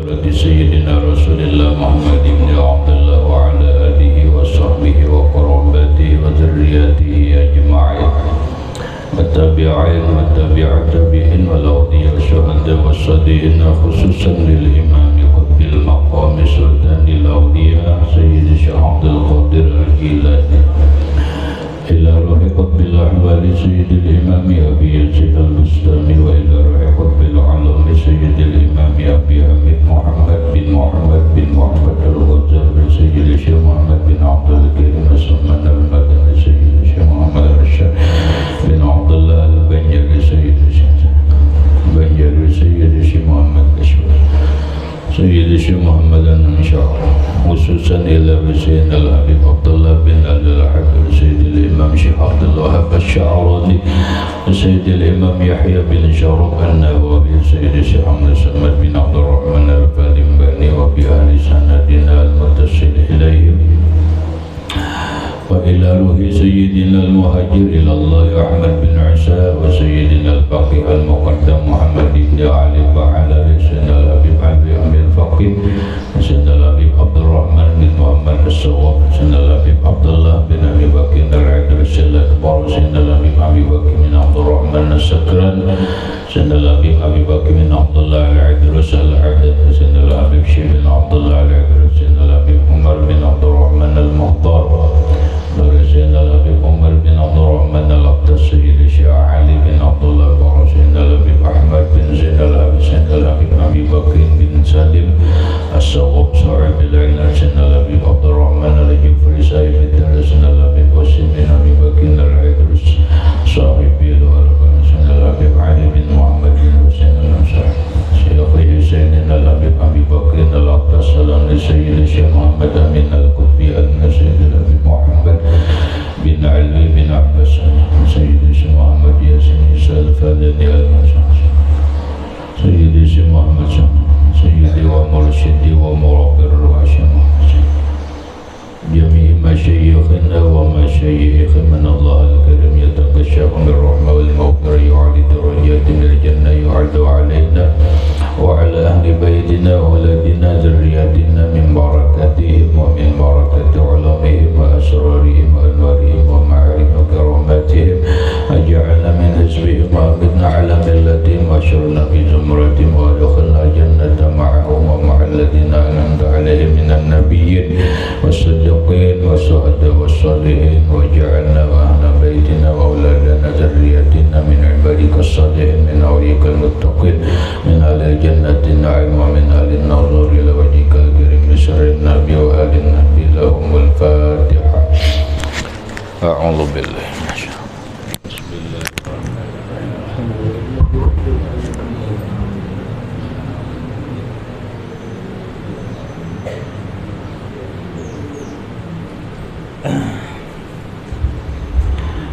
سيدنا رسول الله محمد بن عبد الله وعلى آله وصحبه وقرابته وذريته أجمعين والتابعين والتابعين والأولياء والشهداء والصالحين خصوصا للإمام قطب المقام سلطان الأولياء سيد الشيخ عبد القادر الجيلاني إلى روح قطب الأحوال سيد الإمام أبي يزيد البستاني وإلى روح قطب العلم سيد الإمام أبي حميد محمد بن الغزالي سيد الشيخ محمد بن عبد الكريم السمان المدني سيد الشيخ محمد الرشاد بن عبد الله البنجري سيد الشيخ محمد أشرف سيد الشيخ محمد إن شاء الله خصوصا إلى سيدنا الحبيب عبد الله بن علي الحبيب سيد الإمام شيخ عبد الوهاب الشعراني سيد الإمام يحيى بن شرف النووي سيد الشيخ محمد سمد بن عبد الرحمن الفالمباني وبأهل سندنا المتصل إليهم وإلى روح سيدنا المهاجر إلى الله أحمد بن عيسى وسيدنا الفقيه المقدم محمد بن علي وعلى سيدنا الحبيب علي أمير الفقيه سيدنا الحبيب عبد الرحمن بن محمد الصواب سيدنا الحبيب عبد الله بن أبي بكر العدل الأكبر سيدنا الحبيب أبي بكر بن عبد الرحمن السكران سيدنا الحبيب أبي بكر بن عبد الله العدل العدل سيدنا الحبيب شيخ بن عبد الله العدل سيدنا الحبيب عمر بن عبد الرحمن المختار سيدنا الحبيب عمر بن عبد الرحمن الأبطال سيد الشيخ علي بن عبد الله البر سيدنا الحبيب أحمد بن زين الحبيب سيدنا الحبيب أبي بكر بن سالم الصواب صاحب العلم سيدنا الحبيب عبد الرحمن الجفري صاحب الدار سيدنا الحبيب وسيم بن أبي بكر العيدروس صاحب الورقة سيدنا الحبيب علي بن محمد بن حسين الأنصاري شيخ سيدنا الحبيب أبي بكر الأبطال سلام لسيد الشيخ محمد أمين القطبي سيد الحبيب محمد بن علي بن عباس سيد الشيخ محمد ياسين الفادني المشايخ سيد الشيخ محمد سيدي ومرشدي ومربي الروح جميع مشايخنا ومشايخ من الله الكريم يتغشاهم بالرحمة والمغفرة يعلي درجات من الجنة يعد علينا وعلى أهل بيتنا وأولادنا ذرياتنا من بركاتهم ومن بركة علمهم وأسرارهم وأنوارهم ومعارف وكراماتهم أجعلنا من حزبهم وأبدنا على ملتهم وأشرنا في زمرتهم وأدخلنا الجنة معهم ومع الذين أنعمت عليهم من النبيين والصديقين والشهداء والصالحين وجعلنا وأهل بيتنا وأولادنا ذرياتنا من عبادك الصالحين من أولياء المتقين من أهل الجنة النعيم ومن أهل النظر إلى وجهك الكريم بشر النبي وآل النبي لهم الفاتحة. أعوذ بالله من الشيطان بسم الله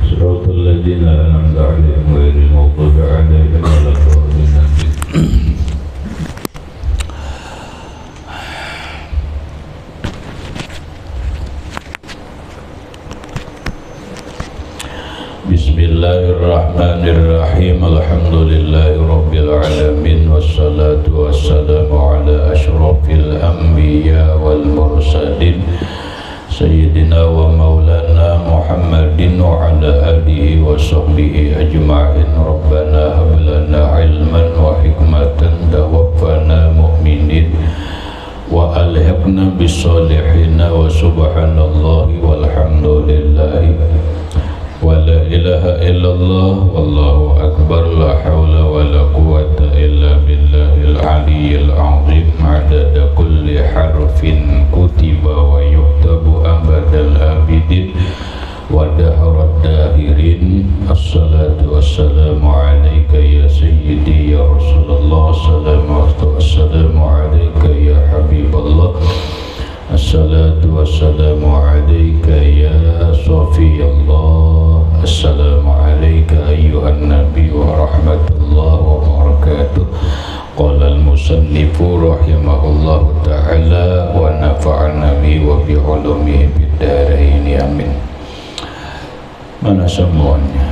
صراط الذين أنعمت عليهم غير المغضوب عليهم ولا الضالين. Bismillahirrahmanirrahim. Alhamdulillahi rabbil alamin wassalatu wassalamu ala asyrafil anbiya wal mursalin sayyidina wa maulana Muhammadin wa ala alihi wa sahbihi ajma'in. Rabbana hab lana ilman wa hikmatan tawaffana mu'minin wa alhiqna bis solihin wa subhanallahi walhamdulillahi wa la ilaha illallah wallahu akbar la hawla wa la quwwata illa billahil aliyyil azim. Adada kulli harfin kutiba wa yuktabu abadal abidin wa daharat dahirin. Assalatu wassalamu alaika ya sayyidi ya Rasulullah, assalamu alaika ya Habiballah, assalatu wassalamu alaika ya Safiyallah, assalamu alaika ayyuhan nabi wa rahmatullah wa barakatuh. Qala al-musannifu rahimahullahu ta'ala wa nafa'ana bihi wa bi ulumihi fid dharain amin. Mana semuanya?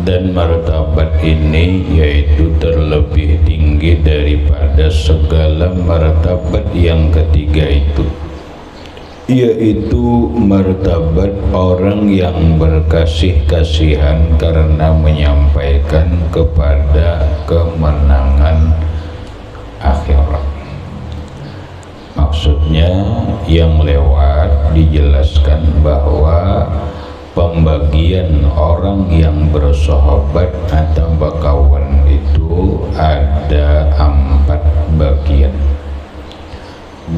dan martabat ini yaitu terlebih tinggi daripada segala martabat yang ketiga itu, yaitu martabat orang yang berkasih-kasihan karena menyampaikan kepada kemenangan akhirat. Maksudnya yang lewat dijelaskan bahwa pembagian orang yang bersahabat atau berkawan itu ada 4 bagian.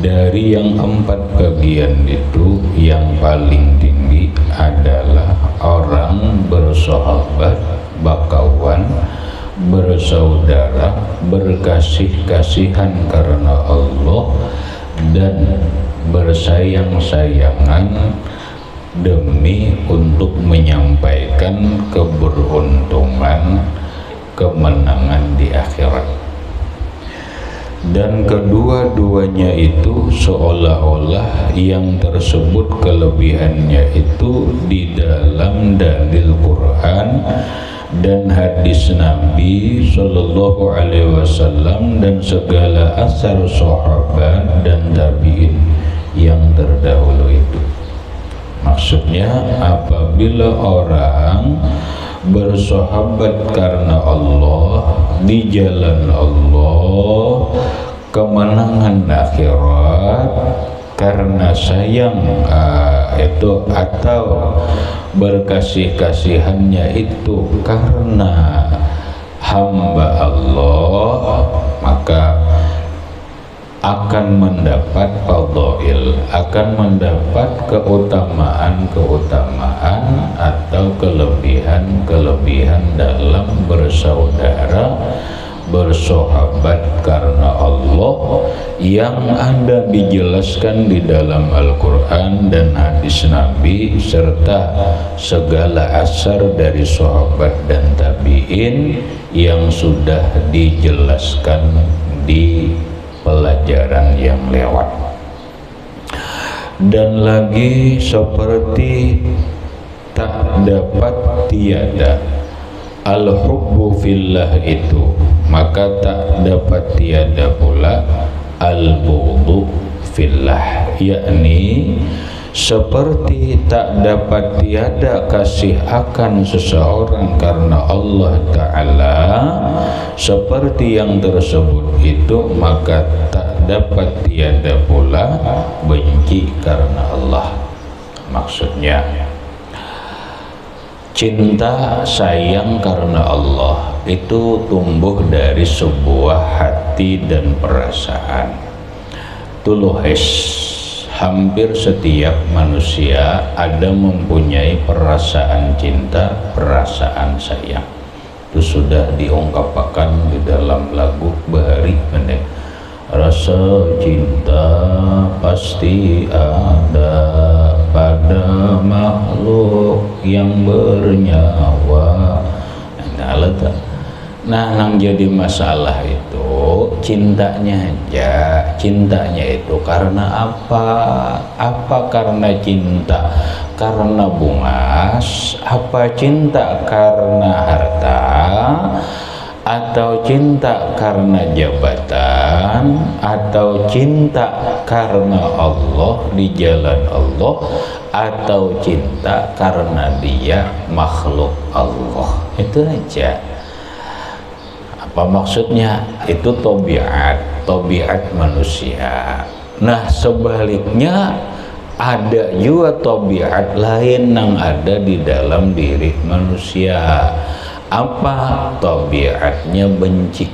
Dari yang 4 bagian itu yang paling tinggi adalah orang bersahabat, berkawan, bersaudara, berkasih-kasihan karena Allah dan bersayang-sayangan demi untuk menyampaikan keberuntungan, kemenangan di akhirat. Dan kedua-duanya itu seolah-olah yang tersebut kelebihannya itu di dalam dalil Quran dan hadis Nabi Sallallahu Alaihi Wasallam dan segala asar sahabat dan tabi'in yang terdahulu itu. Maksudnya apabila orang bersahabat karena Allah, di jalan Allah, kemenangan akhirat karena sayang itu atau berkasih-kasihannya itu karena hamba Allah, maka akan mendapat fadhail, akan mendapat keutamaan-keutamaan atau kelebihan-kelebihan dalam bersaudara, bersahabat karena Allah yang ada dijelaskan di dalam Al-Quran dan hadis Nabi serta segala asar dari sahabat dan tabi'in yang sudah dijelaskan di pelajaran yang lewat. Dan lagi seperti tak dapat tiada al-hubbu fillah itu, maka tak dapat tiada pula al-bughdu fillah, yakni seperti tak dapat tiada kasih akan seseorang karena Allah Ta'ala, seperti yang tersebut itu maka tak dapat tiada pula benci karena Allah. Maksudnya cinta sayang karena Allah itu tumbuh dari sebuah hati dan perasaan. Tuluhes hampir setiap manusia ada mempunyai perasaan cinta, perasaan sayang. Itu sudah diungkapkan di dalam lagu Bahari Pendek. Rasa cinta pasti ada pada makhluk yang bernyawa. Nah, yang jadi masalah itu cintanya aja. Cintanya itu karena apa? Apa karena cinta karena bungas? Apa cinta karena harta? Atau cinta karena jabatan? Atau cinta karena Allah, di jalan Allah? Atau cinta karena dia makhluk Allah? Itu aja. Apa maksudnya? Itu tabiat manusia. Nah, sebaliknya ada juga tabiat lain yang ada di dalam diri manusia. Apa? Tabiatnya benci.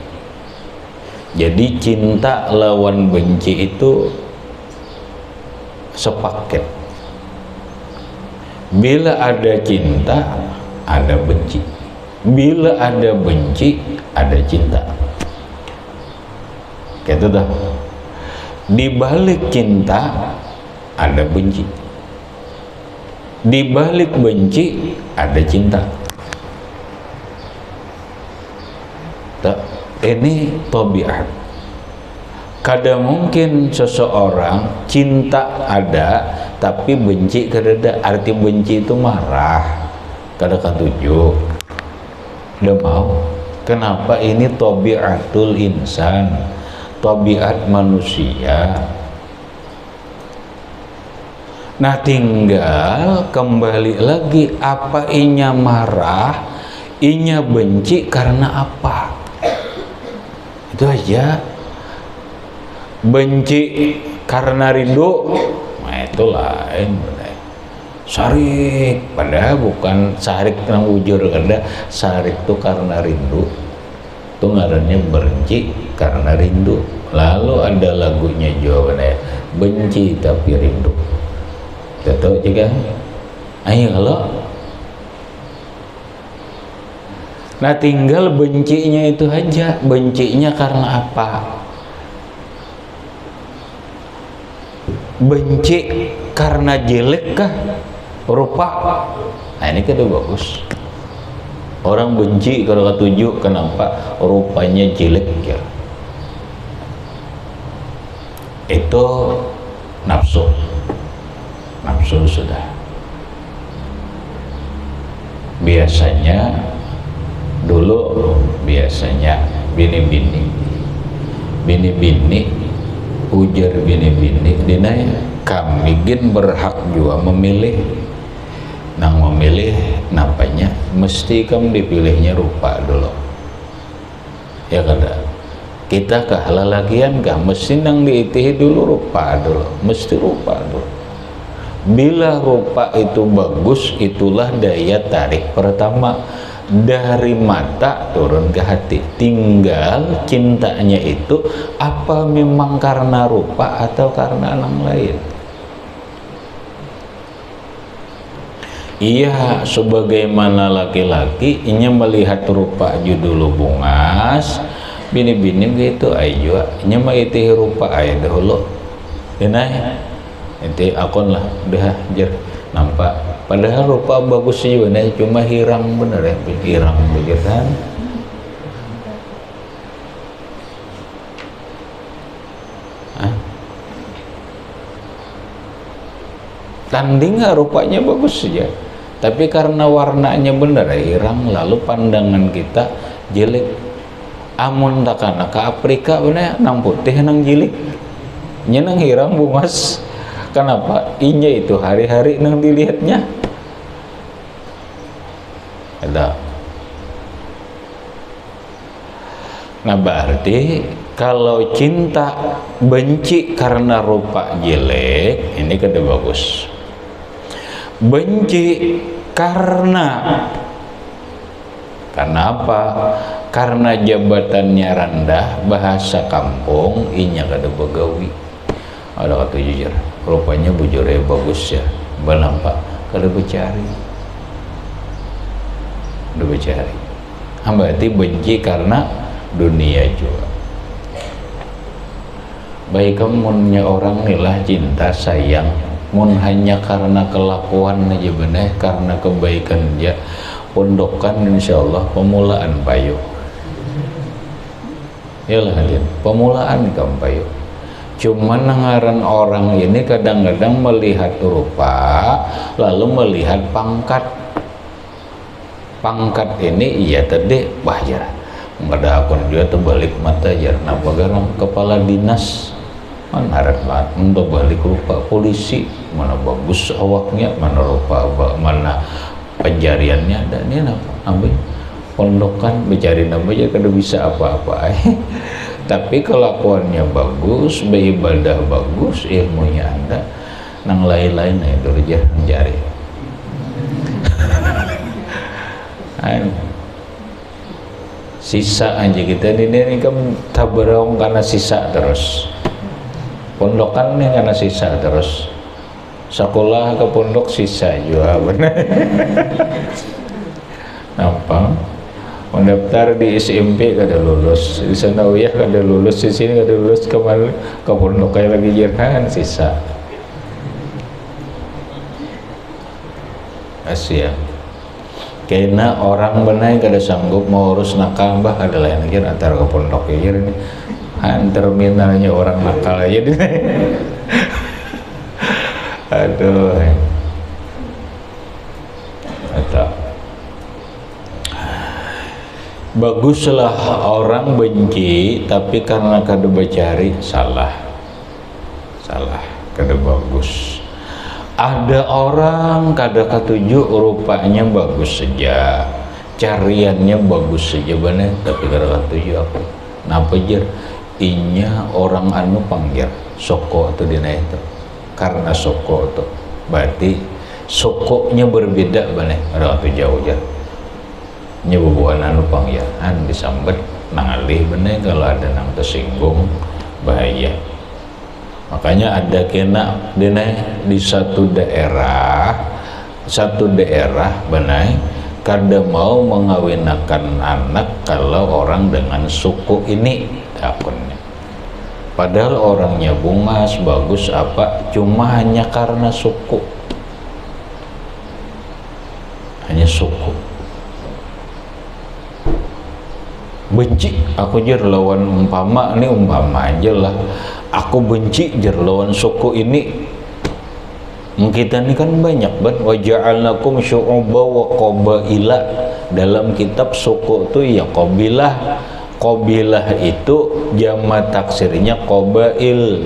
Jadi cinta lawan benci itu sepaket. Bila ada cinta, ada benci. Bila ada benci, ada cinta. Gitu dah. Di balik cinta ada benci. Di balik benci ada cinta. Ini tabiat. Kadang mungkin seseorang cinta ada tapi benci kereda. Arti benci itu marah, kadang tujuh. Udah mau. Kenapa? Ini tabiatul insan, tabiat manusia. Nah tinggal kembali lagi, apa inya marah, inya benci karena apa? Itu aja. Benci karena rindu, nah itu lain. Sarik, padahal bukan sarik nang ujur, kada sarik itu karena rindu. Itu ngarannya benci karena rindu. Lalu ada lagunya jawabannya, benci tapi rindu. Tahu juga? Ayo kalau. Nah tinggal bencinya itu aja. Bencinya karena apa? Benci karena jelek kah? Rupa. Nah ini kan udah bagus. Orang benci kalau ketujuh, kenapa? Rupanya jelek ya. Itu nafsu. Nafsu sudah. Biasanya dulu bini-bini ujar bini-bini dina ya, kami gin berhak juga memilih. Nang memilih napanya mesti kamu dipilihnya rupa dulu ya kada. Kita kah lalakian kah mesti nang diitihi dulu rupa dulu, mesti rupa dulu. Bila rupa itu bagus, itulah daya tarik pertama. Dari mata turun ke hati. Tinggal cintanya itu apa memang karena rupa atau karena orang lain. Iya, sebagaimana laki-laki inya melihat rupa judul bungas, bini-bini gitu ayo inya mah iti rupa aja dahulu. Denai iti akon lah udah jer nampak. Padahal rupa bagus sih bener, cuma hirang bener ya, hirang begitu kan. Tanding rupanya bagus saja, tapi karena warnanya bener hirang, lalu pandangan kita jelek. Amun takana ka Afrika bener nang putih nang jilik, nang hirang bungas. Kenapa? Inya itu hari-hari nang dilihatnya. Ada. Nah berarti kalau cinta benci karena rupa jelek, ini kada bagus. Benci karena apa? Karena jabatannya rendah, bahasa kampung inya kada begawi. Ada kata jujur, rupanya bujurnya bagus ya, nampak kada bercari, kada bercari. Berarti benci karena dunia juga. Baik kamunya orang nilah cinta sayang, mun hanya karena kelakuan aja bener, karena kebaikan aja. Pondokan insyaallah pemulaan payu. Yalah hadirin, pemulaan kamu payu. Cuman ngaran orang ini kadang-kadang melihat rupa, lalu melihat pangkat. Pangkat ini iya tadi bahaya. Ada akun juga terbalik mata jar. Napa garang kepala dinas? Mana harat banget untuk balik rupa polisi, mana bagus awaknya, mana rupa mana penjariannya ada ini apa ambil pondokan mencari nama aja kada bisa apa-apa. Tapi kelakuannya bagus, beribadah bagus, ilmunya ada, nang lain-lain itu aja mencari. Sisa aja kita ini kan tabarong karena sisa terus. Pondokan nih karena sisa terus. Sekolah ke pondok sisa juga benar. Nampak? Mendaftar di SMP kada lulus, di sana uyah kada lulus, di sini kada lulus, kemarin ke pondok kayak lagi jerhan sisa. Asia. Karena orang benar kada sanggup mau urus nakal bah ada lain lagi antara ke pondok ya ini. Terminalnya orang nakal aja deh. Aduh. Atau Baguslah orang benci tapi karena kada bacari, salah kada bagus. Ada orang kada katuju rupanya bagus saja, cariannya bagus saja bener, tapi kada katuju aku. Napa jer? Inya orang anu panggil soko atau dina itu. Karena soko itu berarti sokonya berbeda bener, kada katuju jauh jer. Nyebubuan anu panggilan disambet nangalih bener, kalau ada nang tersinggung bahaya. Makanya ada kena dina di satu daerah bener kada mau mengawinkan anak kalau orang dengan suku ini akunnya. Padahal orangnya bungas bagus apa, cuma hanya karena suku, hanya suku. Benci aku jer lawan umpama aja lah, aku benci jer lawan suku ini. Kita ini kan banyak banget, wa ja'alnakum syu'uba wa qabaila. Dalam kitab suku itu ya qabilah. Qabilah itu jamak taksirnya qabail.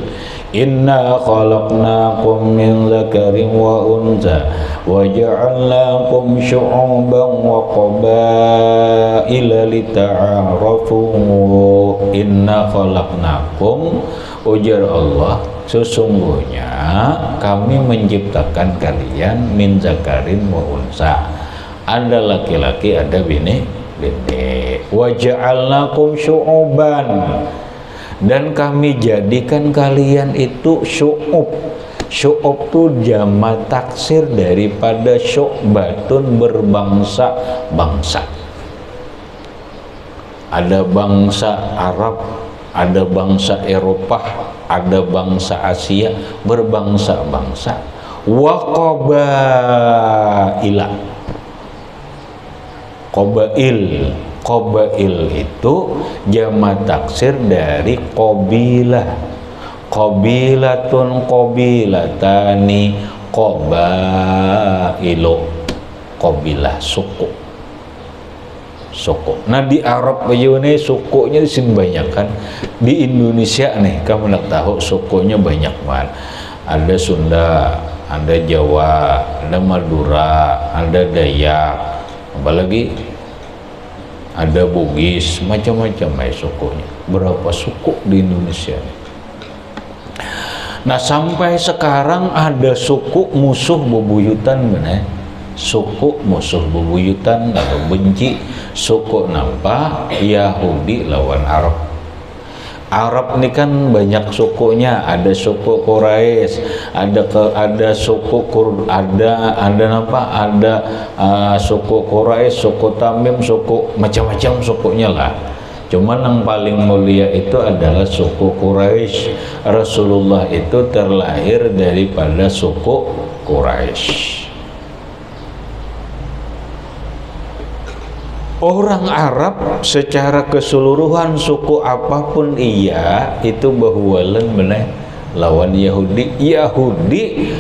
Inna khalaqnakum min dzakarin wa untha wa ja'alnakum syu'uban wa qabaila lita'arafu. Inna khalaqnakum, ujar Allah, sesungguhnya kami menciptakan kalian min zakarin wa unsa, ada laki-laki ada bini. Wa ja'alnakum syu'uban, dan kami jadikan kalian itu syu'ub. Syu'ub itu jamak taksir daripada syu'batun, berbangsa-bangsa. Ada bangsa Arab, ada bangsa Eropah, ada bangsa Asia, berbangsa-bangsa. Wa qabaila, qabail itu jamak taksir dari qabilah. Qabilatun, qabilatani, qabailu, qabilah, suku. Nah di Arab aja nih sukunya di sini banyak kan. Di Indonesia nih kamu nak tahu sukunya banyak banget. Ada Sunda, ada Jawa, ada Madura, ada Dayak, apalagi ada Bugis, macam-macam sukunya. Berapa suku di Indonesia nih? Nah sampai sekarang ada suku musuh bebuyutan bener. Suku musuh bebuyutan atau benci. Suku nampak Yahudi lawan Arab. Arab ini kan banyak sukunya, ada suku Quraisy, ada suku suku Quraisy, suku Tamim, suku macam-macam sukunya lah. Cuman yang paling mulia itu adalah suku Quraisy. Rasulullah itu terlahir daripada suku Quraisy. Orang Arab secara keseluruhan suku apapun iya itu bahuwalan bener lawan Yahudi. Yahudi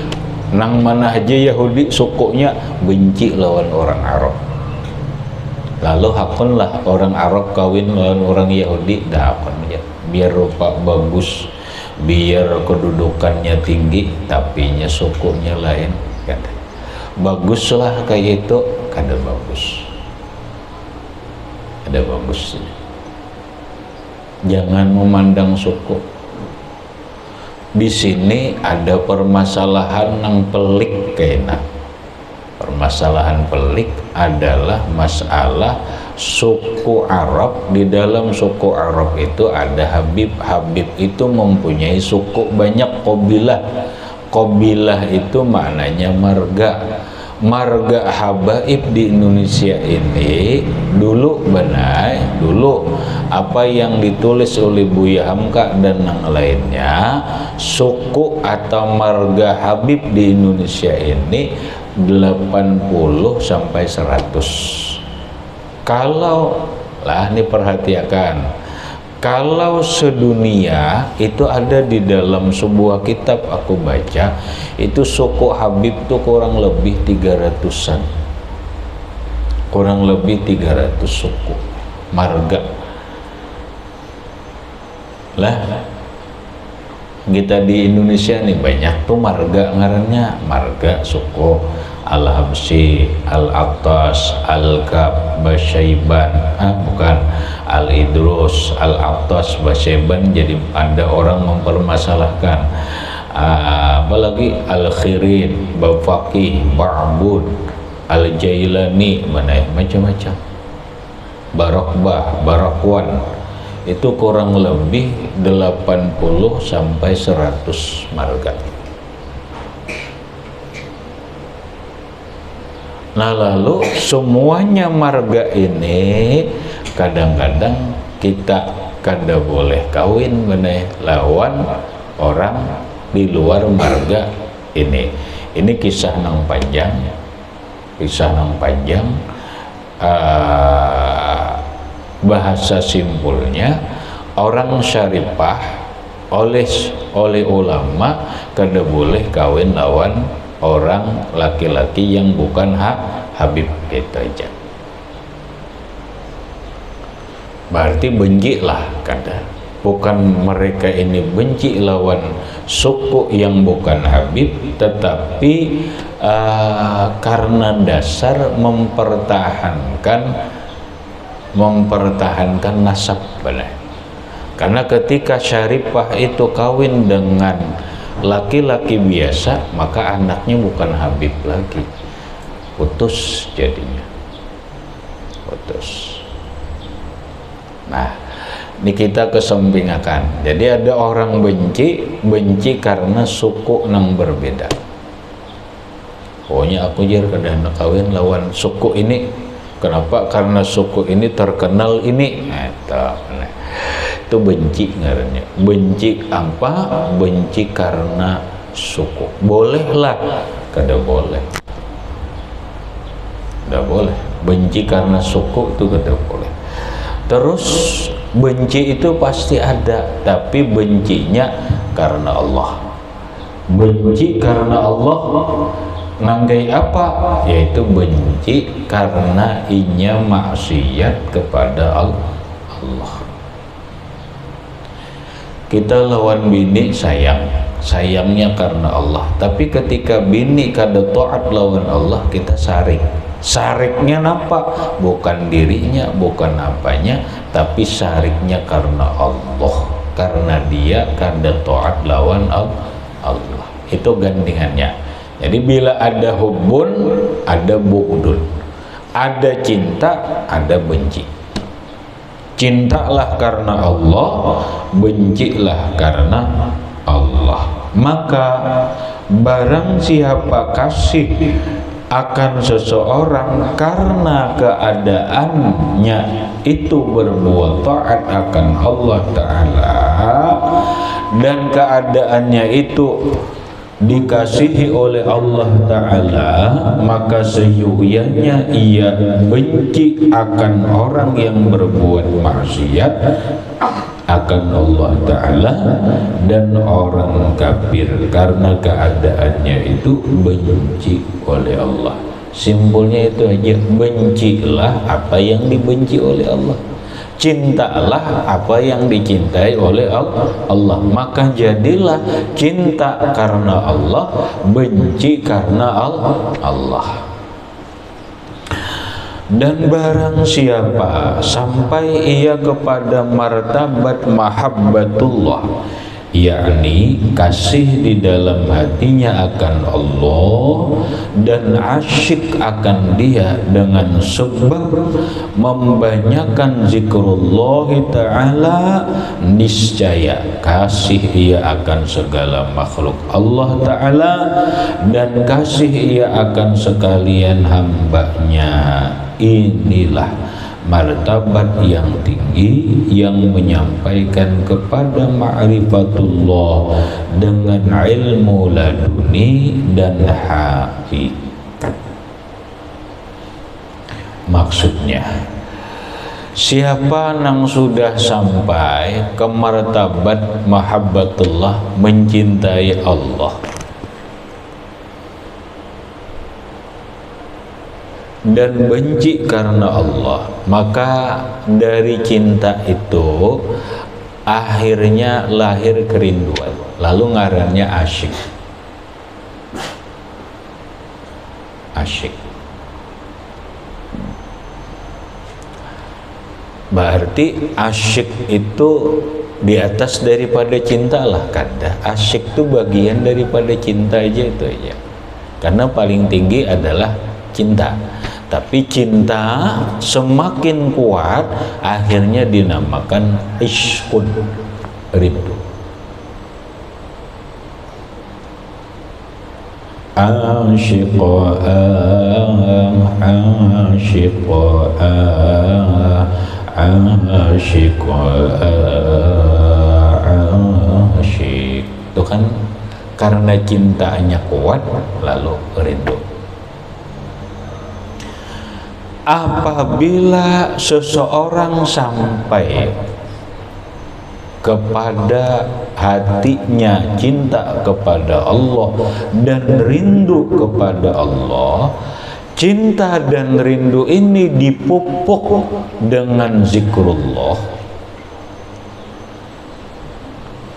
nang mana aja Yahudi sukunya benci lawan orang Arab. Lalu hakunlah orang Arab kawin lawan orang Yahudi, dah hakun aja. Biar rupa bagus, biar kedudukannya tinggi, tapi nya sukunya lain. Kata. Baguslah kayak itu, kada bagus. Ada bagusnya. Jangan memandang suku. Di sini ada permasalahan yang pelik kayaknya. Permasalahan pelik adalah masalah suku Arab. Di dalam suku Arab itu ada Habib. Habib itu mempunyai suku banyak, qabilah. Qabilah itu maknanya marga. Marga habaib di Indonesia ini dulu benar, dulu apa yang ditulis oleh Buya Hamka dan yang lainnya, suku atau marga habib di Indonesia ini 80 sampai 100. Kalau lah ini perhatikan, kalau sedunia itu ada di dalam sebuah kitab aku baca, itu suku Habib itu kurang lebih 300-an. Kurang lebih 300 suku. marga. Lah kita di Indonesia nih banyak tuh marga, ngarannya marga suku Al-Habsyi, Al-Attas, Al-Kab, Basyaiban, bukan Al-Idrus, Al-Attas, Basyaiban. Jadi ada orang mempermasalahkan apalagi Al-Khirin, Bafaqih, Ba'bud, Al-Jailani, mana macam-macam, Barakbah, Barakwan. Itu kurang lebih 80 sampai 100 marga. Nah lalu semuanya marga ini kadang-kadang kita kada boleh kawin meneh lawan orang di luar marga ini. Ini kisah nang panjang, bahasa simpulnya orang syaripah oleh ulama kada boleh kawin lawan orang laki-laki yang bukan Habib, gitu aja. Berarti benci lah kada. Bukan mereka ini benci lawan suku yang bukan Habib, tetapi karena dasar mempertahankan nasab benar. Karena ketika syaripah itu kawin dengan laki-laki biasa, maka anaknya bukan Habib lagi, putus jadinya, putus. Nah, ini kita kesampingakan. Jadi ada orang benci karena suku yang berbeda. Pokoknya aku jar kada hendak kawin lawan suku ini. Kenapa? Karena suku ini terkenal ini. Itu benci ngarannya. Benci apa? Benci karena suku. Bolehlah, kada boleh. Kada boleh. Benci karena suku itu kada boleh. Terus benci itu pasti ada, tapi bencinya karena Allah. Benci karena Allah nanggai apa? Yaitu benci karena inya maksiat kepada Allah. Kita lawan bini sayangnya karena Allah, tapi ketika bini kada taat lawan Allah, kita sariknya napa? Bukan dirinya, bukan apanya, tapi sariknya karena Allah, karena dia kada taat lawan Allah. Itu gandengannya. Jadi bila ada hubun, ada bu'dun, ada cinta, ada benci. Cintalah karena Allah, bencilah karena Allah. Maka barang siapa kasih akan seseorang karena keadaannya itu berbuat taat akan Allah Ta'ala, dan keadaannya itu dikasihi oleh Allah Ta'ala, maka seyuhnya ia benci akan orang yang berbuat maksiat akan Allah Ta'ala dan orang kafir, karena keadaannya itu benci oleh Allah. Simpulnya itu aja, bencilah apa yang dibenci oleh Allah, cintalah apa yang dicintai oleh Allah. Maka jadilah cinta karena Allah, benci karena Allah. Dan barang siapa sampai ia kepada martabat mahabbatullah, yakni kasih di dalam hatinya akan Allah dan asyik akan dia dengan sebab membanyakan zikrullah Ta'ala, niscaya kasih ia akan segala makhluk Allah Ta'ala dan kasih ia akan sekalian hambanya. Inilah martabat yang tinggi yang menyampaikan kepada ma'rifatullah dengan ilmu laduni dan hakikat. Maksudnya, siapa yang sudah sampai ke martabat mahabbatullah, mencintai Allah, dan benci karena Allah, maka dari cinta itu akhirnya lahir kerinduan, lalu ngarannya asyik. Asyik berarti asyik itu di atas daripada cinta lah, kada. Asyik itu bagian daripada cinta aja, itu aja. Karena paling tinggi adalah cinta. Tapi cinta semakin kuat akhirnya dinamakan isyqun, rindu. Asyiqa asyik itu kan karena cintanya kuat lalu rindu. Apabila seseorang sampai kepada hatinya cinta kepada Allah dan rindu kepada Allah, cinta dan rindu ini dipupuk dengan zikrullah.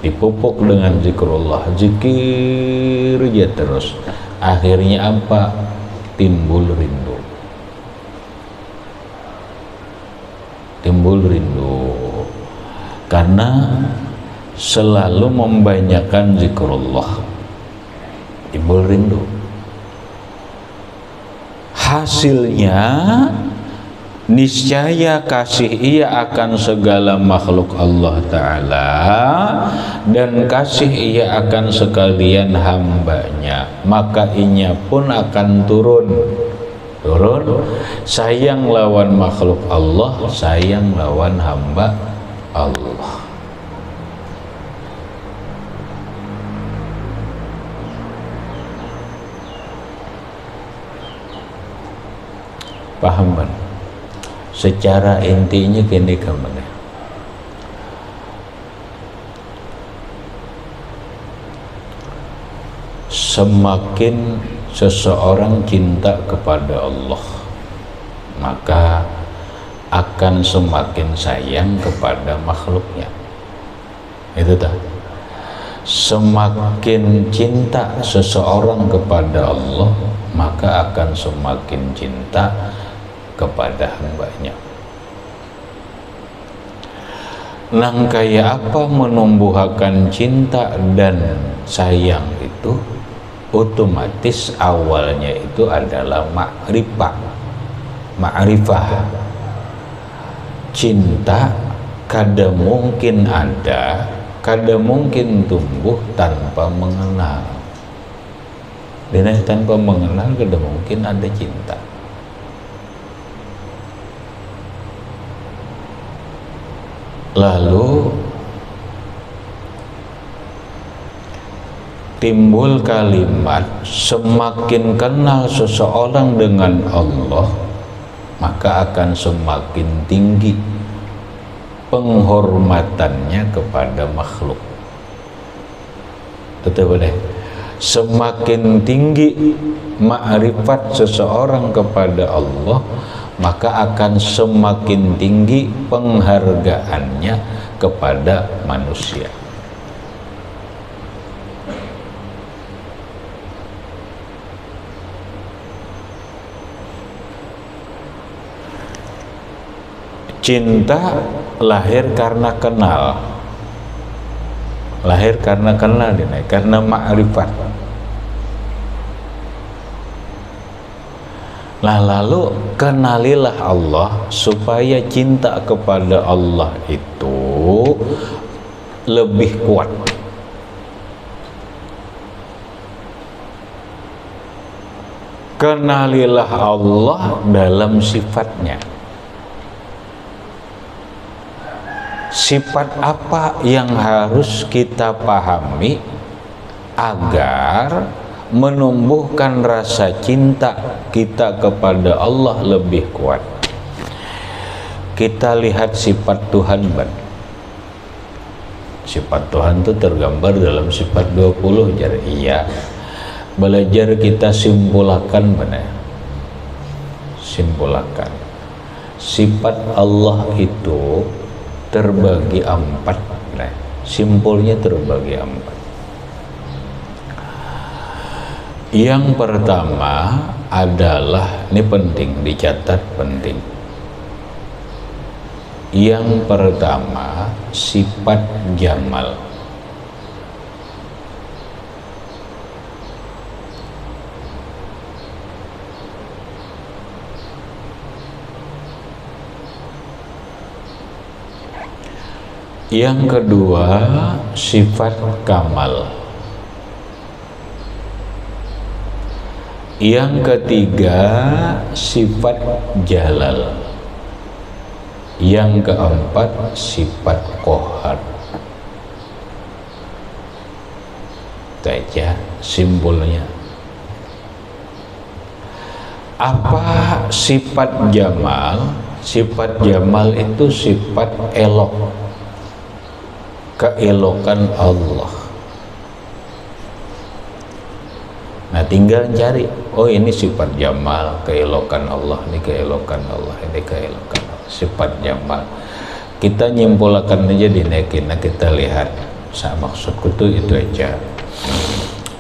Dipupuk dengan zikrullah, zikir aja terus. Akhirnya apa? Timbul rindu. Timbul rindu karena selalu membanyakan zikrullah. Timbul rindu. Hasilnya niscaya kasih ia akan segala makhluk Allah Ta'ala dan kasih ia akan sekalian hambanya, maka inya pun akan turun sayang lawan makhluk Allah, sayang lawan hamba Allah. Paham kan? Secara intinya gini kemana? Semakin seseorang cinta kepada Allah, maka akan semakin sayang kepada makhluknya. Itu dah. Semakin cinta seseorang kepada Allah, maka akan semakin cinta kepada hambanya. Nang kaya apa menumbuhkan cinta dan sayang itu? Otomatis awalnya itu adalah ma'rifah. Cinta kada mungkin ada, kada mungkin tumbuh tanpa mengenal. Dan tanpa mengenal kada mungkin ada cinta. Lalu timbul kalimat, semakin kenal seseorang dengan Allah, maka akan semakin tinggi penghormatannya kepada makhluk. Betul boleh. Semakin tinggi ma'rifat seseorang kepada Allah, maka akan semakin tinggi penghargaannya kepada manusia. Cinta lahir karena kenal, lahir karena kenal, karena ma'rifat. Nah, lalu kenalilah Allah supaya cinta kepada Allah itu lebih kuat. Kenalilah Allah dalam sifatnya. Sifat apa yang harus kita pahami agar menumbuhkan rasa cinta kita kepada Allah lebih kuat? Kita lihat sifat Tuhan, Ban. Sifat Tuhan itu tergambar dalam sifat 20 jar. Iya. Belajar kita simpulkan, Ban. simpulakan. Sifat Allah itu terbagi 4. Nah, simpulnya terbagi 4. Yang pertama adalah, ini penting dicatat, penting. Yang pertama sifat jamal. Yang kedua sifat kamal. Yang ketiga sifat jalal. Yang keempat sifat qahar. Itu aja simbolnya. Apa sifat jamal? Sifat jamal itu sifat elok, keelokan Allah. Nah, tinggal cari, oh ini sifat jamal, keelokan Allah, ini keelokan Allah, ini keelokan Allah. Sifat jamal kita nyimpulkan aja di nekin. Nah, kita lihat, maksudku tuh itu aja.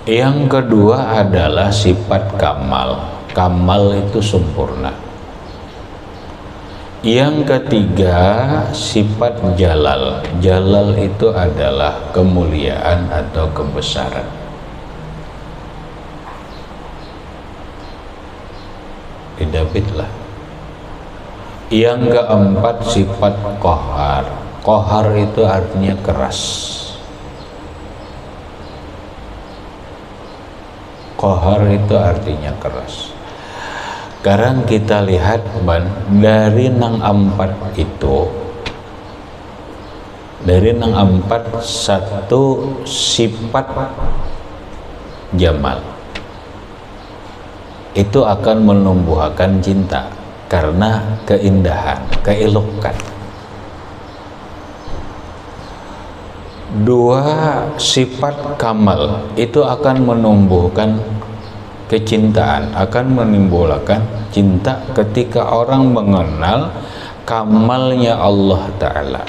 Yang kedua adalah sifat kamal. Kamal itu sempurna. Yang ketiga sifat jalal. Jalal itu adalah kemuliaan atau kebesaran. Didapitlah. Yang keempat sifat qahar. Qahar itu artinya keras. Qahar itu artinya keras. Sekarang kita lihat dari nang 4 itu, dari nang 4 satu sifat jamal itu akan menumbuhkan cinta karena keindahan, keelokan. 2 sifat kamal itu akan menumbuhkan kecintaan, akan menimbulkan cinta ketika orang mengenal kamalnya Allah Ta'ala.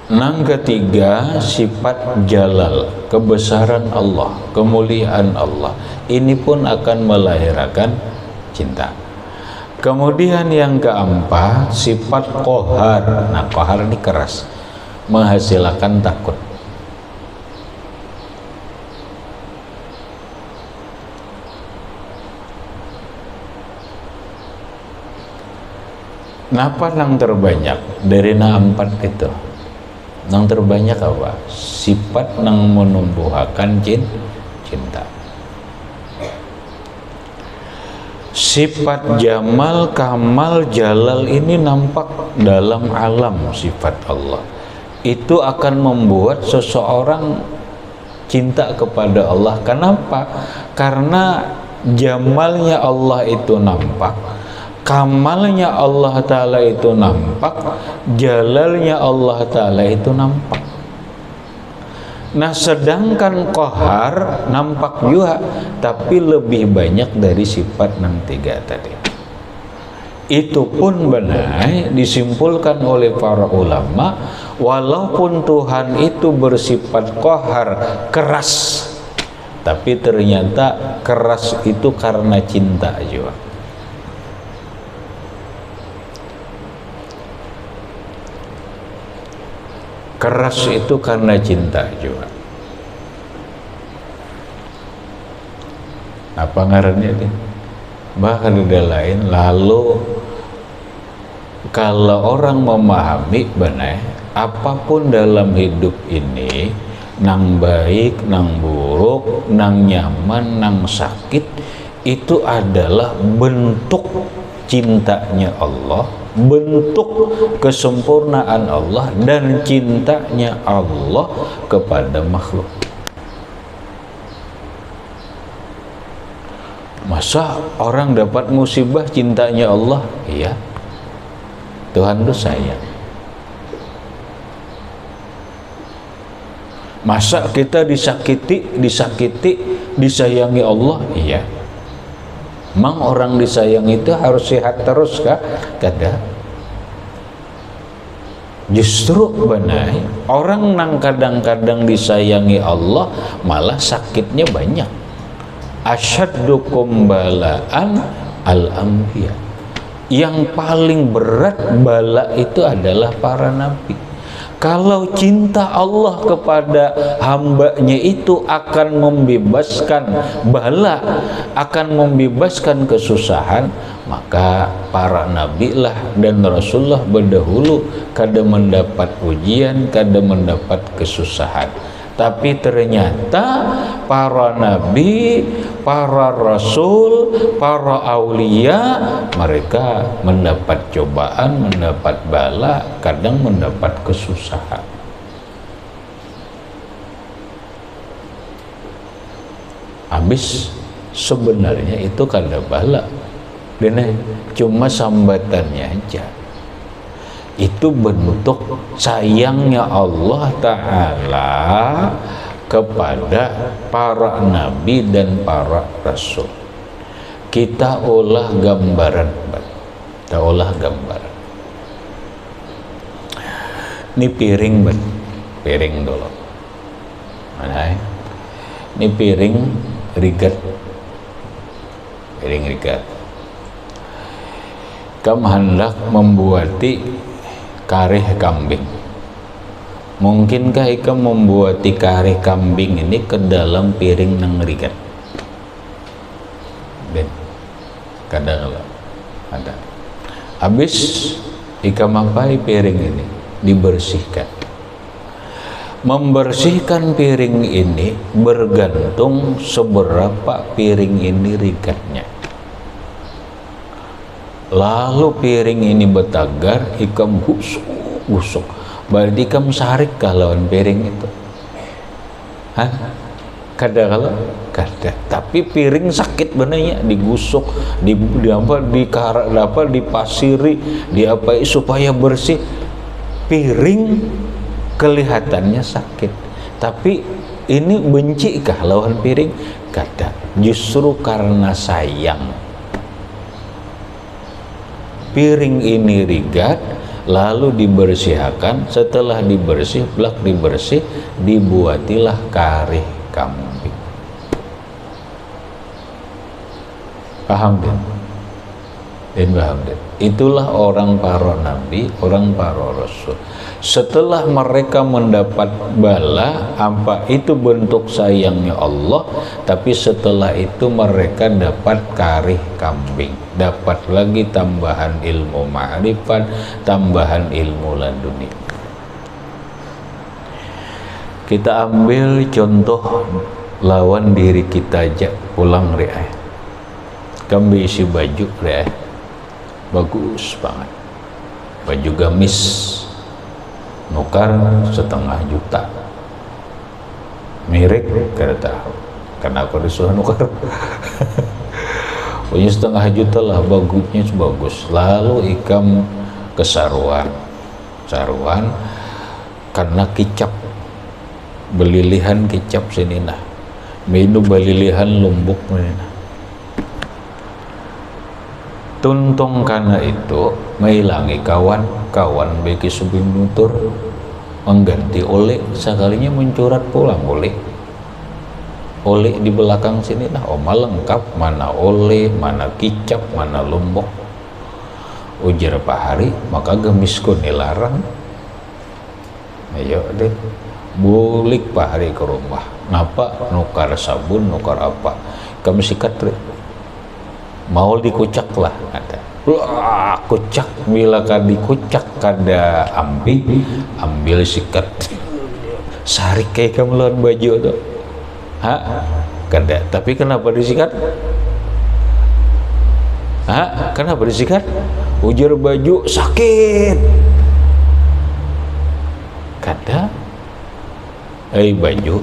Yang ketiga sifat jalal, kebesaran Allah, kemuliaan Allah. Ini pun akan melahirkan cinta. Kemudian yang keempat sifat qahar. Nah, qahar ini keras, menghasilkan takut. Kenapa yang terbanyak dari nang 4 itu? Yang terbanyak apa? Sifat yang menumbuhkan cinta. Sifat jamal, kamal, jalal ini nampak dalam alam sifat Allah. Itu akan membuat seseorang cinta kepada Allah. Kenapa? Karena jamalnya Allah itu nampak, kamalnya Allah Ta'ala itu nampak, jalalnya Allah Ta'ala itu nampak. Nah, sedangkan qahar nampak juga, tapi lebih banyak dari sifat yang 3 tadi. Itu pun benar disimpulkan oleh para ulama, walaupun Tuhan itu bersifat qahar, keras, tapi ternyata keras itu karena cinta juga. Keras itu karena cinta juga. Apa ngarannya ini? Bahkan ada lain. Lalu kalau orang memahami benar, apapun dalam hidup ini, nang baik, nang buruk, nang nyaman, nang sakit, itu adalah bentuk cintanya Allah, bentuk kesempurnaan Allah dan cintanya Allah kepada makhluk. Masa orang dapat musibah cintanya Allah? Iya, Tuhan itu sayang. Masa kita disakiti, disayangi Allah? Iya. Mang orang disayang itu harus sehat terus kah? Kada. Justru benar orang nang kadang-kadang disayangi Allah malah sakitnya banyak. Asyaddukum balaan al-anbiya. Yang paling berat bala itu adalah para nabi. Kalau cinta Allah kepada hambanya itu akan membebaskan bala, akan membebaskan kesusahan, maka para nabi lah dan rasulullah berdahulu kada mendapat ujian, kada mendapat kesusahan. Tapi ternyata para nabi, para rasul, para aulia, mereka mendapat cobaan, mendapat bala, kadang mendapat kesusahan. Habis sebenarnya itu kada bala, dan cuma sambatannya aja. Itu bentuk sayangnya Allah Ta'ala kepada para nabi dan para rasul. Kita olah gambaran, kita olah gambaran. Ini piring, piring dulu. Mana? Ini piring rigat, piring rigat. Kamu hendak membuati karih kambing. Mungkinkah ikam membuat karih kambing ini ke dalam piring nang rigat? Ben, kadang ada. Habis ikam apa piring ini dibersihkan. Membersihkan piring ini bergantung seberapa piring ini rigatnya. Lalu piring ini betagar, ikam gusuk, berarti ikam sarik lawan piring itu. Hah? Kada kalau? Kada. Tapi piring sakit benarnya, digusuk, dipasiri, supaya bersih. Piring kelihatannya sakit, tapi ini benci kah lawan piring? Kada. Justru karena sayang. Piring ini rigat, lalu dibersihkan. Setelah dibersih, dibuatilah karih kambing. Paham den? Den paham den? Itulah orang para nabi, orang para rasul. Setelah mereka mendapat bala, apa itu bentuk sayangnya Allah, tapi setelah itu mereka dapat karih kambing, dapat lagi tambahan ilmu ma'rifat, tambahan ilmu laduni. Kita ambil contoh lawan diri kita aja, pulang re'ah. Kami isi baju re'ah, bagus banget, baju gamis, nukar 1,5 juta, mirip kada tahu kenapa disuruh nukar. Punya 1,5 juta lah, bagusnya bagus. Lalu ikam ke saruan karena kicap belilihan kicap sini nah, minum belilihan lumbuk ini nah. Tuntung karena itu menghilangi kawan bagi subing nutur, mengganti oleh sekalinya mencurat pulang oleh di belakang sini nah, oma lengkap, mana oleh, mana kicap, mana lombok. Ujar Pak Hari, maka gemisku dilarang. Ayo deh, bulik Pak Hari ke rumah. Ngapa? Nukar sabun, nukar apa? Kami sikat mau dikucak lah ada. Wah, kucak, bila dikucak kada ambil sikat, sarik kayak kamu lawan baju tuh. Hah? Kada. Tapi kenapa disikat? Hah? Kenapa disikat? Ujar baju sakit. Kada. Baju,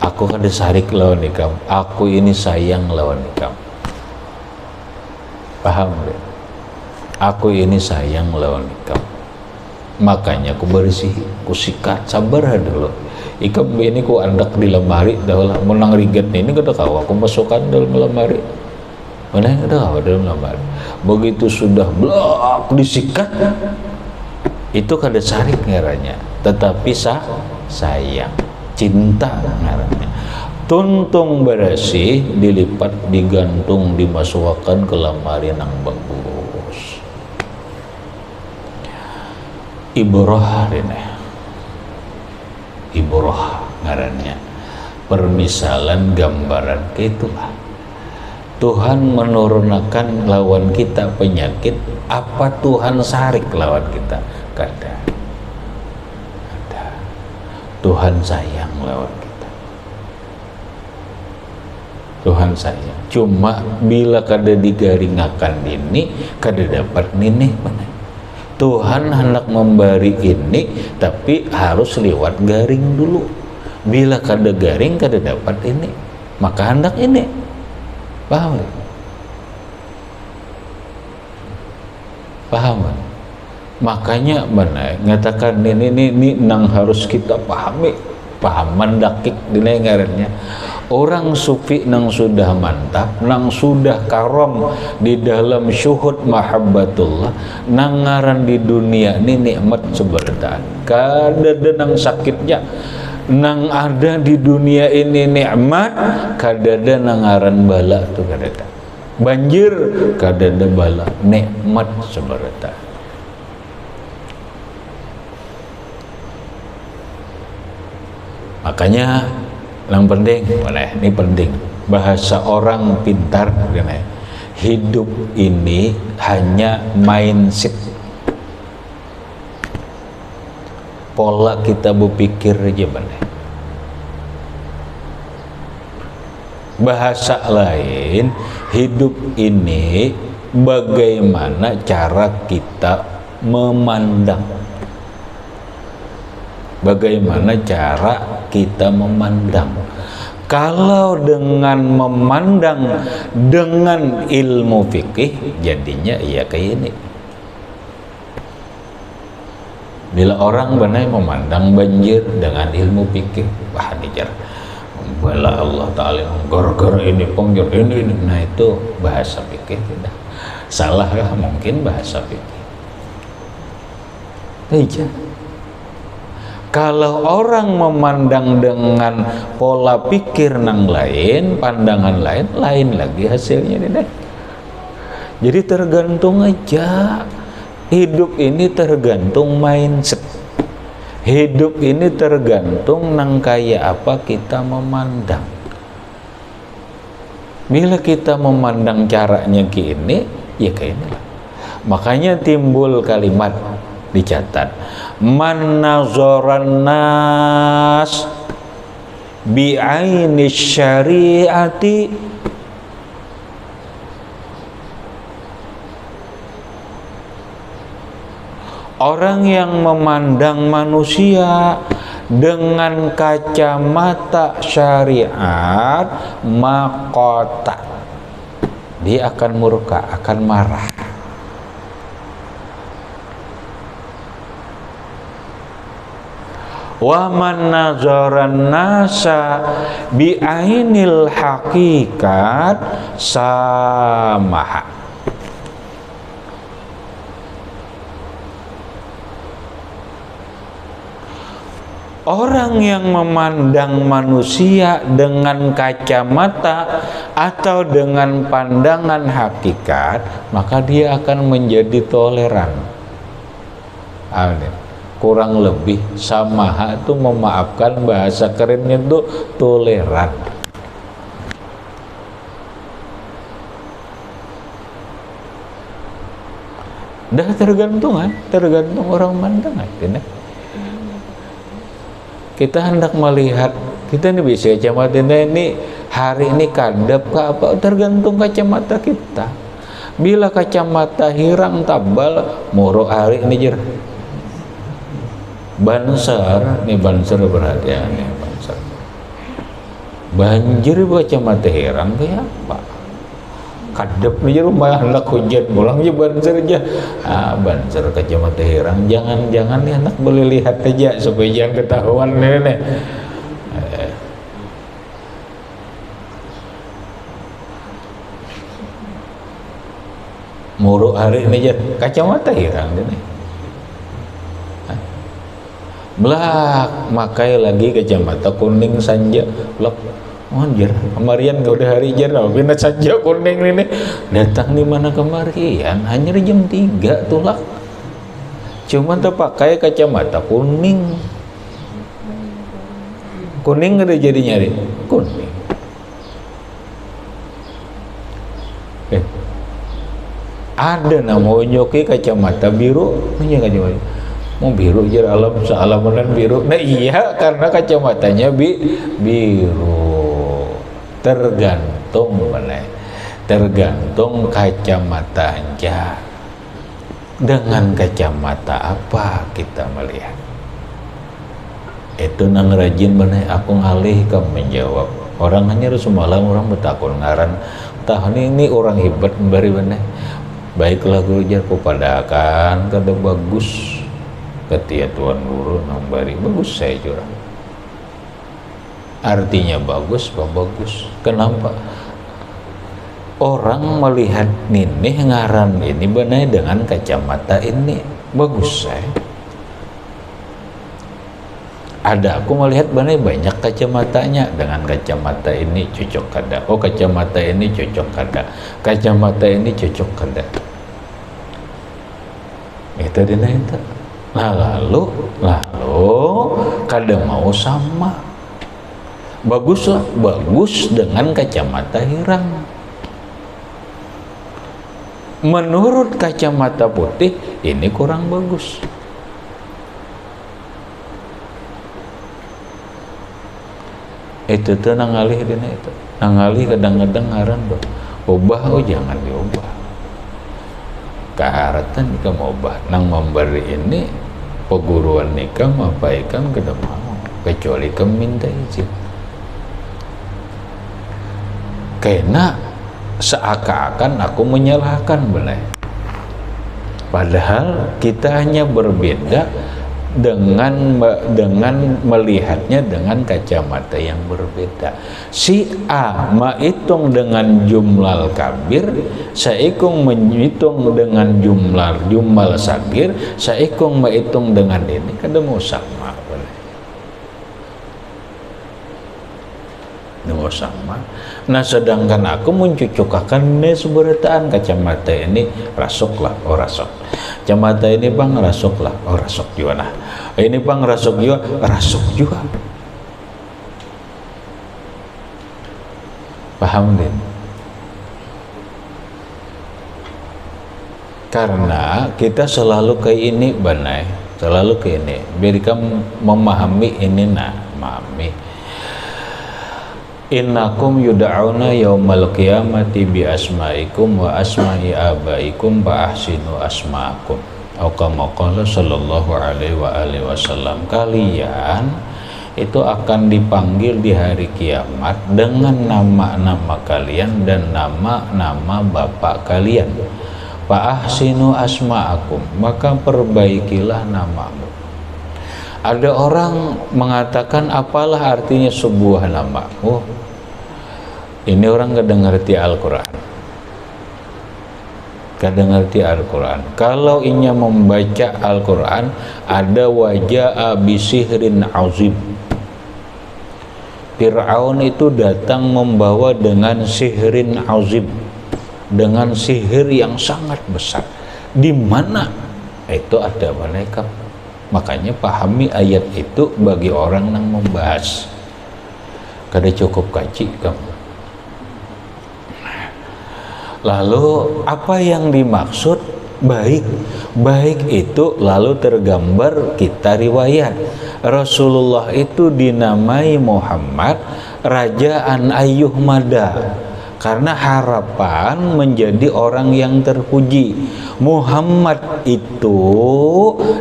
aku kada sarik lawan ikam. Aku ini sayang lawan ikam. Paham deh? Aku ini sayang lawan ikam. Makanya aku bersih, ku sikat, sabar dulu. Ikam ini ku andak di lemari, dah menang rigat ini kada kau aku masukkan dalam lemari. Mana yang ada dalam lambat. Begitu sudah blok disikat, itu kada sarik ngarannya, tetapi sayang, cinta ngarannya. Tuntung berasi dilipat, digantung, dimasukkan ke lemari nang bagus. Ibrah dene. Ibrah ngarannya. Permisalan, gambaran itulah. Tuhan menurunkan lawan kita penyakit, apa Tuhan sarik lawan kita? Kada. Tuhan sayang lawan kita. Tuhan sayang. Cuma bila kada digaringakan ini, kada dapat ninih mana. Tuhan hendak memberi ini, tapi harus lewat garing dulu. Bila kada garing, kada dapat ini, maka hendak ini. Paham? Paham? Makanya mana ngatakan ini nang harus kita pahami, pahaman dakik dine ngarannya. Orang sufi nang sudah mantap, nang sudah karom di dalam syuhud mahabbatullah, nang ngaran di dunia ini nikmat sebertaan. Kada nang sakitnya. Nang ada di dunia ini nikmat, kadada nangaran bala tu kadada. Banjir kadada bala, nikmat seberata. Makanya yang penting, ini penting. Bahasa orang pintar, hidup ini hanya mindset. Pola kita berpikir aja benar. Bahasa lain, hidup ini bagaimana cara kita memandang. Bagaimana cara kita memandang. Kalau dengan memandang dengan ilmu fikih, jadinya iya kayak ini. Bila orang benar memandang banjir dengan ilmu fikih, wah dijar bala Allah Ta'ala gara-gara ini pengjur ini, nah itu bahasa fikih tidak salah lah, mungkin bahasa fikih. Iya. Kalau orang memandang dengan pola pikir nang lain, pandangan lain, lain lagi hasilnya deh. Jadi tergantung aja. Hidup ini tergantung mindset. Hidup ini tergantung nang kaya apa kita memandang. Bila kita memandang caranya gini, ya kayak inilah. Makanya timbul kalimat dicatat, man nazaran nas bi'aini syariati orang yang memandang manusia dengan kacamata syariat, maqata, dia akan murka, akan marah. Wa man nazaran nasa bi ainil haqiqat samaha. Orang yang memandang manusia dengan kacamata atau dengan pandangan hakikat, maka dia akan menjadi toleran. Kurang lebih samaha itu memaafkan, bahasa kerennya itu toleran. Dah tergantung orang mandang tidak. Kita hendak melihat, kita ini bisa kacamata ini hari ini kadap ke apa, tergantung kacamata kita. Bila kacamata hirang tabal, moro hari ini jer. Banser, nih banser perhatian nih banser. Banjir kacamata hirang kayak apa? Kadap nih rumah hendak hujan pulang aja banser aja. Banser kacamata hirang, jangan nih anak boleh lihat aja supaya jangan ketahuan nih. muruk hari ini aja kacamata hirang ini. Belak makai lagi kacamata kuning sanja belak anjir kemarian gak udah hari jar bina sanja kuning ini datang di mana kemarian hanya di jam 3 tuh lah cuma tuh pakai kacamata kuning gak ada jadi nyari kuning ada nama nyoki kacamata biru punya kacamata mau biru jar alam sealaman biru nah iya karena kacamatanya biru tergantung kacamata anja dengan kacamata apa kita melihat itu nang rajin bener aku ngalih ke menjawab orang hanya semalam orang betakun ngaran tahun ini orang hebat bari bener baiklah guru jar kupadakan kada bagus ketia tuan guru nang bari bagus saya curang artinya bagus apa bagus kenapa orang melihat ninih ngaran ini benar dengan kacamata ini bagus saya ada aku melihat benar banyak kacamatanya dengan kacamata ini cocok kada oh kacamata ini cocok kada kacamata ini cocok kada itu dina itu nah lalu kada mau sama baguslah bagus dengan kacamata hirang menurut kacamata putih ini kurang bagus itu tuh nangalih dina itu nangalih kadang-kadang ngaran ubah oh jangan diubah keharatan jika mau ubah nang memberi ini peguruan nikah mapaikan kada mau kecuali keminta izin karena seakan-akan aku menyalahkan benar padahal kita hanya berbeda dengan melihatnya dengan kacamata yang berbeda si A menghitung dengan jumlah kabir saikung menghitung dengan jumlah sagir saikung menghitung dengan ini kada mau sama sama. Nah sedangkan aku mencucukkan ini seberataan kacamata ini rasuklah oh rasuk kacamata ini bang rasuklah oh rasuk juga nah ini bang rasuk juga paham din karena kita selalu ke ini banai selalu ke ini biar kamu memahami ini nah memahami innakum yud'auna yaumal qiyamati bi asma'ikum wa asma'i abaikum fa ahsinu asma'akum atau kama qala sallallahu alaihi wa alihi wasallam kalian itu akan dipanggil di hari kiamat dengan nama-nama kalian dan nama-nama bapak kalian fa ahsinu asma'akum maka perbaikilah namamu. Ada orang mengatakan apalah artinya sebuah nama. Oh, ini orang kadang ngerti Al-Quran. Kadang ngerti Al-Quran. Kalau inya membaca Al-Quran, ada wajah bisihrin azim. Fir'aun itu datang membawa dengan sihrin azim, dengan sihir yang sangat besar. Di mana itu ada malaikat. Makanya pahami ayat itu bagi orang yang membahas kada cukup kaji kamu. Lalu apa yang dimaksud baik itu lalu tergambar kita riwayat Rasulullah itu dinamai Muhammad rajaan ayyuh mada karena harapan menjadi orang yang terpuji. Muhammad itu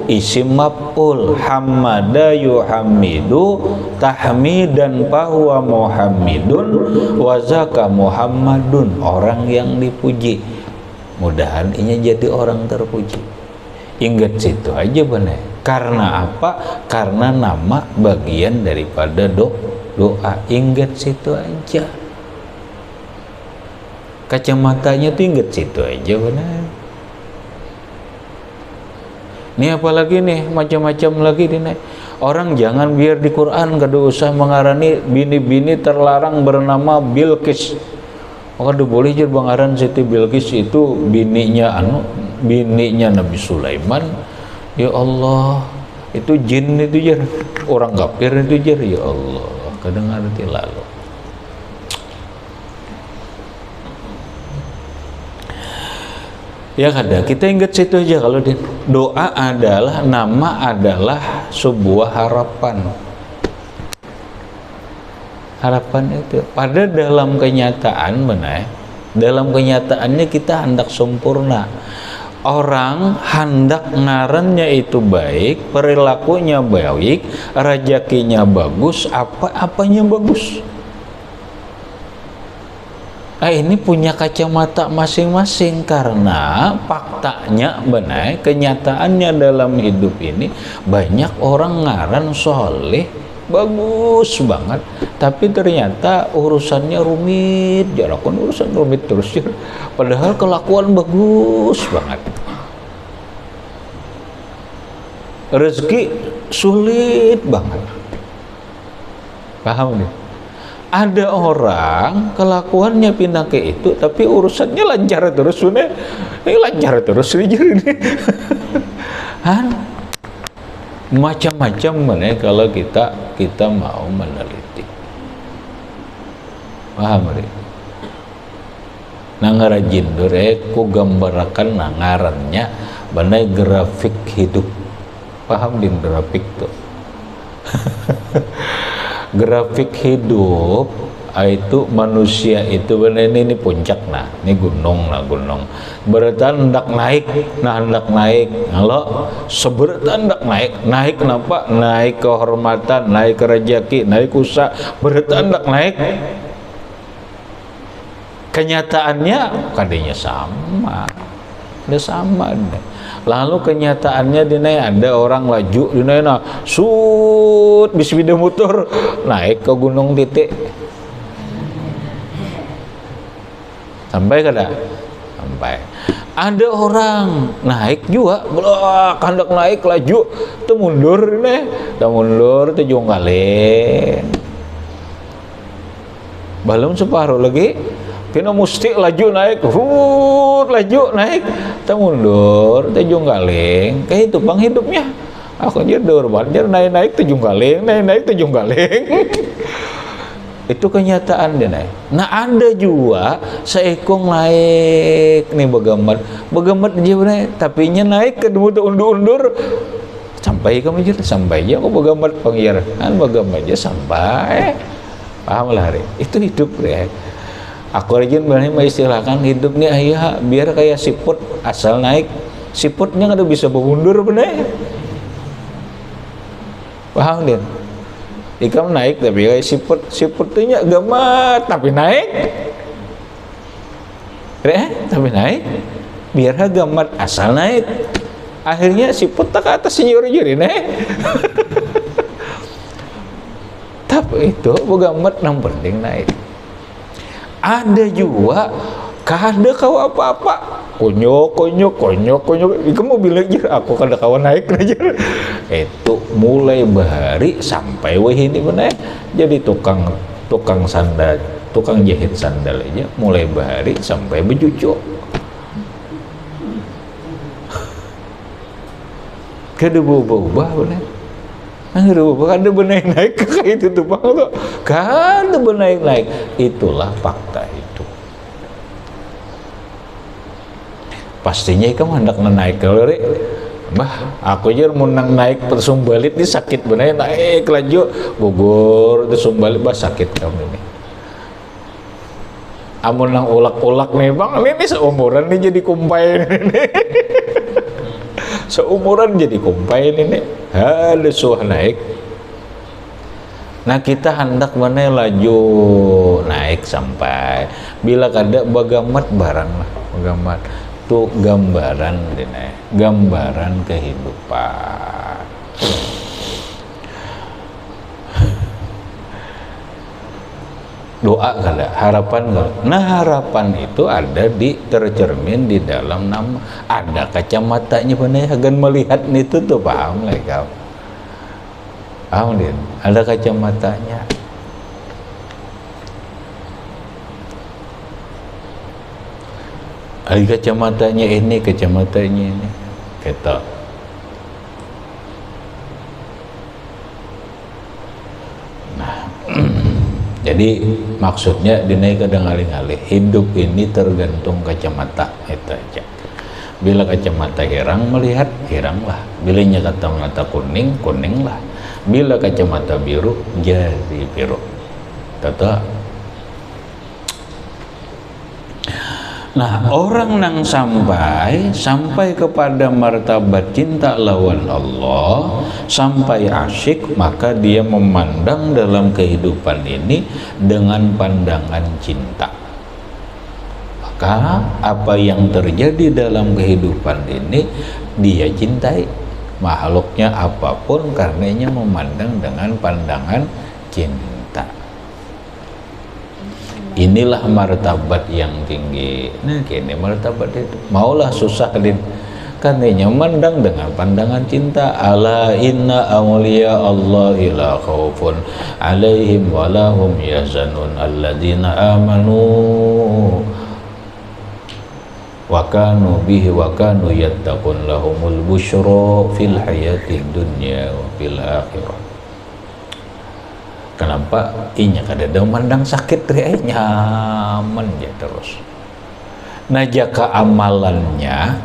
isim maf'ul hamada yuhamidu tahmidan bahwa Muhammadun wazaka Muhammadun orang yang dipuji. Mudahan ini jadi orang terpuji. Ingat situ aja benar. Karena apa? Karena nama bagian daripada doa. Ingat situ aja. Kacamatanya tuh inget situ aja benar Nih apalagi nih macam-macam lagi nih. Orang jangan biar di Quran kada usah mengarani bini-bini terlarang bernama Bilqis. Kada boleh jadi bangaran Siti Bilqis itu bininya Nabi Sulaiman. Ya Allah, itu jin itu jar, orang kafir itu jar. Ya Allah, kadang ngerti lalu. Ya kada, kita ingat situ aja kalau doa adalah, nama adalah sebuah harapan. Harapan itu pada dalam kenyataan dalam kenyataannya kita hendak sempurna. Orang hendak ngarannya itu baik, perilakunya baik, rezekinya bagus, apanya bagus. Ini punya kacamata masing-masing, karena faktanya kenyataannya dalam hidup ini banyak orang ngaran soleh bagus banget, tapi ternyata urusannya rumit, jarakun urusan rumit terus, padahal kelakuan bagus banget, rezeki sulit banget. Paham nih? Ada orang kelakuannya pindah ke itu, tapi urusannya lancar terus, ini lancar terus ini. Macam-macam kalau kita mau meneliti. Paham nih? Nangarajin ku gambarakan nangarannya benai grafik hidup. Paham din grafik tuh? Grafik hidup itu manusia itu benar ini puncak, nah ini gunung berarti hendak naik, kalau seberatan hendak naik kenapa? Naik kehormatan, naik rezeki, naik usaha, berarti hendak naik. Kenyataannya kadanya sama deh. Lalu kenyataannya ada orang laju bis sepeda motor naik ke gunung titik, sampai kada? Sampai. Ada orang naik juga hendak naik laju mundur jongkalin, belum separuh lagi kena mesti laju naik, mundur, jongkalin, kayak itu bang hidupnya. Aku jodoh banjar naik jongkalin. Itu kenyataan dia naik. Nah ada juga seekong naik nih begamat dia naik, tapi nya naik ke undur sampai sampai aja kok begamat panggil begamat aja sampai. Paham lah hari itu hidup deh. Aku rajin berani mengistilahkan hidup nih ayah biar kayak siput, asal naik siputnya kada bisa berundur bener. Paham din? Ikam naik tapi kayak siputnya gamat tapi naik, tapi naik biar gamat asal naik. Akhirnya siput tak ke atas nyuri naik. Tapi itu begamat yang penting naik. Ada juga kada kau apa-apa konyok kamu bilang aku kada kawan naik aja. Itu mulai bahari sampai ini benar jadi tukang sandal, tukang jahit sandal aja mulai bahari sampai bejucuk. Kada berubah benar. Kada benaik naik kayak itu tuh bang tuh, kada benaik naik. Itulah fakta itu. Pastinya kamu hendak naik kalau aku aja mau naik persumbalit ini sakit benar, naik laju Bogor persumbalit sakit kamu ini. Amun nang ulak-ulak nih bang, ini seumuran nih jadi kumpai ini. Seumuran jadi kumpai ini, ada suah naik. Nah kita hendak mana laju naik sampai bila kada bagamat barang lah, bagamat itu gambaran dene, gambaran kehidupan. doa kada, harapan kada. Nah harapan itu ada tercermin di dalam nama, ada kacamatanya benar, agan melihat itu tuh, paham lah kau, paham din, ada kacamatanya. Ada kacamatanya ini, kacamatanya ini, kita. Jadi maksudnya dinaik kadang alih-alih hidup ini tergantung kacamata itu aja. Bila kacamata hirang, melihat hiranglah. Bila kacamata kuning, kuninglah. Bila kacamata biru, jadi biru. Tata. Nah, orang yang sampai kepada martabat cinta lawan Allah, sampai asyik, maka dia memandang dalam kehidupan ini dengan pandangan cinta. Maka apa yang terjadi dalam kehidupan ini dia cintai, makhluknya apapun, karenanya memandang dengan pandangan cinta. Inilah martabat yang tinggi. Nah, kini martabat itu maulah susah din, karena memandang dengan pandangan cinta. Ala inna awliya Allah la khaufun alaihim wa lahum yahzanun alladzina amanu wa kanu bihi wa kanu yattaqun lahumul busyra fil hayatid dunya wa fil akhirah. Kenapa? Inya kada mandang sakit nyaman ya terus. Nah jaka amalannya,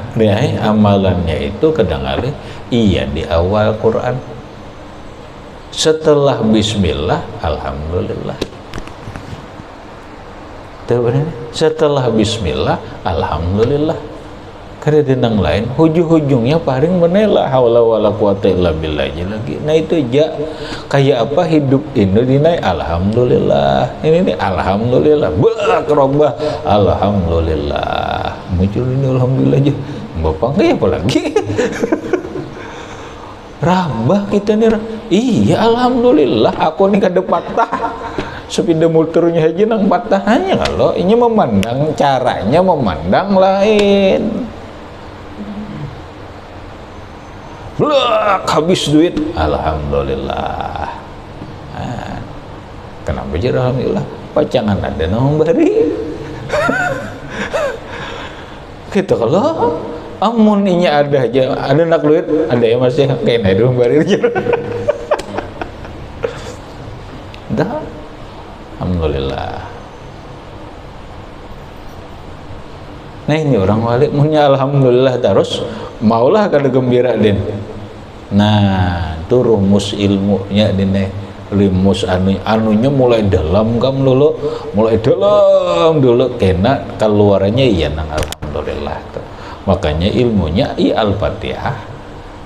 amalannya itu kadang-kadang iya di awal Quran. Setelah Bismillah, alhamdulillah. Setelah Bismillah, alhamdulillah. Karena dinang lain, hujung-hujungnya paling menela haula wala quwata illa billah lagi. Nah itu aja kayak apa hidup ini dinai alhamdulillah. Ini nih alhamdulillah. Bak robah alhamdulillah. Muncul ini alhamdulillah aja. Bapak enggak ya apa lagi? Rabah kita nih. Iya alhamdulillah aku nih kada patah. Sepindah motornya aja nang patahannya kalau ini memandang caranya memandang lain. Blak, habis duit, alhamdulillah. Nah, kenapa jadi alhamdulillah? Pacangan ada nang bari. Gitu kalau amun inya ada aja, ada nak duit, ada ya masih kayak naik dulu bari aja. Dah, alhamdulillah. Nah ini orang wali punya alhamdulillah terus maulah kada gembira din. Nah itu rumus ilmunya din rumus anunya mulai dalam kam dulu, mulai dalam dulu kena keluarannya iya nang alhamdulillah tuh. Makanya ilmunya al-Fatihah,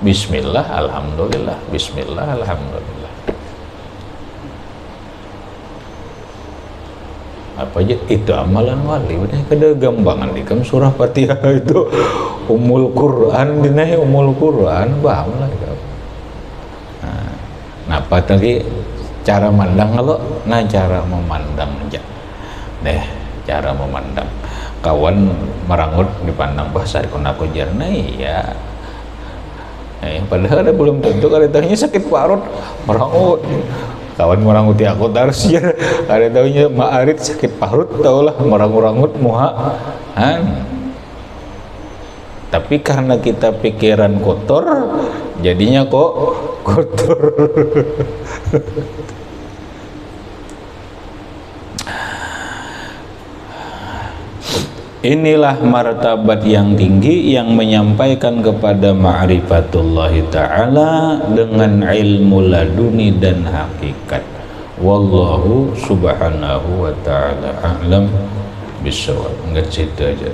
Bismillah, alhamdulillah, Bismillah, alhamdulillah. Apa aja itu amalan wali udah kada gampangan di kam surah Fatihah itu umul Quran dinai umul Quran paham lah kau. Nah apa tadi cara mandang kalau cara memandang aja deh, cara memandang kawan merangut dipandang bahasa ikon aku jarna ya padahal ada belum tentu kada tahunya sakit parut merangut. Kawan meranguti aku harus ya ada tahunya maarit sakit parut taulah merangut-rangut muha tapi karena kita pikiran kotor jadinya kok kotor. Inilah martabat yang tinggi yang menyampaikan kepada ma'rifatullah ta'ala dengan ilmu laduni dan hakikat. Wallahu subhanahu wa ta'ala a'lam bishawab. Enggak cerita aja.